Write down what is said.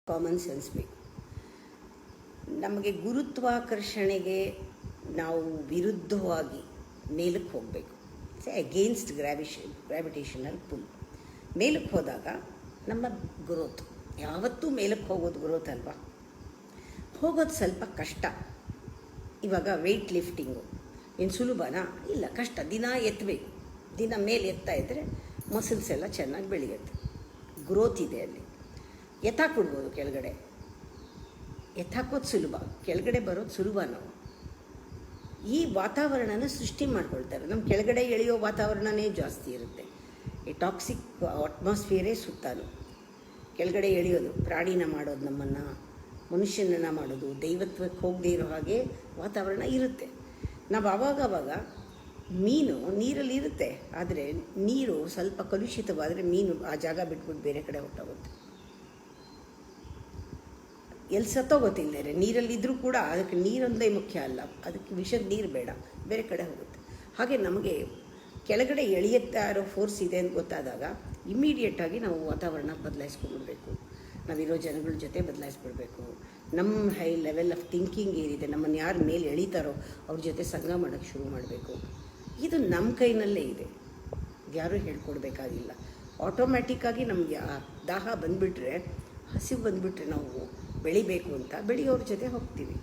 Common sense ಬೇಕು. ನಮಗೆ ಗುರುತ್ವಾಕರ್ಷಣೆಗೆ ನಾವು ವಿರುದ್ಧವಾಗಿ ಮೇಲಕ್ಕೆ ಹೋಗಬೇಕು. Against gravitational full. ಮೇಲಕ್ಕೆ ಹೋದಾಗ ನಮ್ಮ ಗ್ರೋತ್, ಯಾವತ್ತೂ ಮೇಲಕ್ಕೆ ಹೋಗೋದು ಗ್ರೋತ್ ಅಲ್ವಾ. ಹೋಗೋದು ಸ್ವಲ್ಪ ಕಷ್ಟ. ಇವಾಗ ವೆಯ್ಟ್ ಲಿಫ್ಟಿಂಗು ಏನು ಸುಲಭನಾ? ಇಲ್ಲ, ಕಷ್ಟ. ದಿನ ಎತ್ತಬೇಕು. ದಿನ ಮೇಲೆ ಎತ್ತಾ ಇದ್ದರೆ ಮಸಲ್ಸ್ ಎಲ್ಲ ಚೆನ್ನಾಗಿ ಬೆಳೆಯುತ್ತೆ, ಗ್ರೋತ್ ಇದೆ ಅಲ್ಲಿ. ಎತ್ತಾಕ್ಬಿಡ್ಬೋದು ಕೆಳಗಡೆ. ಎತ್ತಾಕೋದು ಸುಲಭ, ಕೆಳಗಡೆ ಬರೋದು ಸುಲಭ. ನಾವು ಈ ವಾತಾವರಣನ ಸೃಷ್ಟಿ ಮಾಡ್ಕೊಳ್ತಾರೆ. ನಮ್ಮ ಕೆಳಗಡೆ ಎಳೆಯೋ ವಾತಾವರಣನೇ ಜಾಸ್ತಿ ಇರುತ್ತೆ. ಈ ಟಾಕ್ಸಿಕ್ ಅಟ್ಮಾಸ್ಫಿಯರೇ ಸುತ್ತಾನು ಕೆಳಗಡೆ ಎಳೆಯೋದು. ಪ್ರಾಣಿನ ಮಾಡೋದು, ನಮ್ಮನ್ನು ಮನುಷ್ಯನನ್ನು ಮಾಡೋದು, ದೈವತ್ವಕ್ಕೆ ಹೋಗದೇ ಇರೋ ಹಾಗೆ ವಾತಾವರಣ ಇರುತ್ತೆ. ನಾವು ಆವಾಗವಾಗ ಮೀನು ನೀರಲ್ಲಿ ಇರುತ್ತೆ, ಆದರೆ ನೀರು ಸ್ವಲ್ಪ ಕಲುಷಿತವಾದರೆ ಮೀನು ಆ ಜಾಗ ಬಿಟ್ಬಿಟ್ಟು ಬೇರೆ ಕಡೆ ಹೊರಟೋಗುತ್ತೆ. ಎಲ್ಲಿ ಸತ್ತೋಗೋತಿಲ್ಲದೆ ನೀರಲ್ಲಿದ್ದರೂ ಕೂಡ ಅದಕ್ಕೆ ನೀರೊಂದೇ ಮುಖ್ಯ ಅಲ್ಲ, ಅದಕ್ಕೆ ವಿಷದ ನೀರು ಬೇಡ, ಬೇರೆ ಕಡೆ ಹೋಗುತ್ತೆ. ಹಾಗೆ ನಮಗೆ ಕೆಳಗಡೆ ಎಳೆಯುತ್ತಾ ಇರೋ ಫೋರ್ಸ್ ಇದೆ ಅಂತ ಗೊತ್ತಾದಾಗ ಇಮ್ಮಿಡಿಯೇಟಾಗಿ ನಾವು ವಾತಾವರಣ ಬದಲಾಯಿಸ್ಕೊಂಡ್ಬಿಡ್ಬೇಕು. ನಾವಿರೋ ಜನಗಳ ಜೊತೆ ಬದಲಾಯಿಸ್ಬಿಡ್ಬೇಕು. ನಮ್ಮ ಹೈ ಲೆವೆಲ್ ಆಫ್ ಥಿಂಕಿಂಗ್ ಏನಿದೆ, ನಮ್ಮನ್ನು ಯಾರು ಮೇಲೆ ಎಳಿತಾರೋ ಅವ್ರ ಜೊತೆ ಸಂಘ ಮಾಡೋಕ್ಕೆ ಶುರು ಮಾಡಬೇಕು. ಇದು ನಮ್ಮ ಕೈನಲ್ಲೇ ಇದೆ, ಯಾರೂ ಹೇಳ್ಕೊಡ್ಬೇಕಾಗಿಲ್ಲ. ಆಟೋಮ್ಯಾಟಿಕ್ಕಾಗಿ ನಮಗೆ ಆ ದಾಹ ಬಂದುಬಿಟ್ರೆ, ಹಸಿವು ಬಂದುಬಿಟ್ರೆ, ನಾವು ಬೆಳಿಬೇಕು ಅಂತ ಬೆಳೆಯೋರ ಜೊತೆ ಹೋಗ್ತೀವಿ.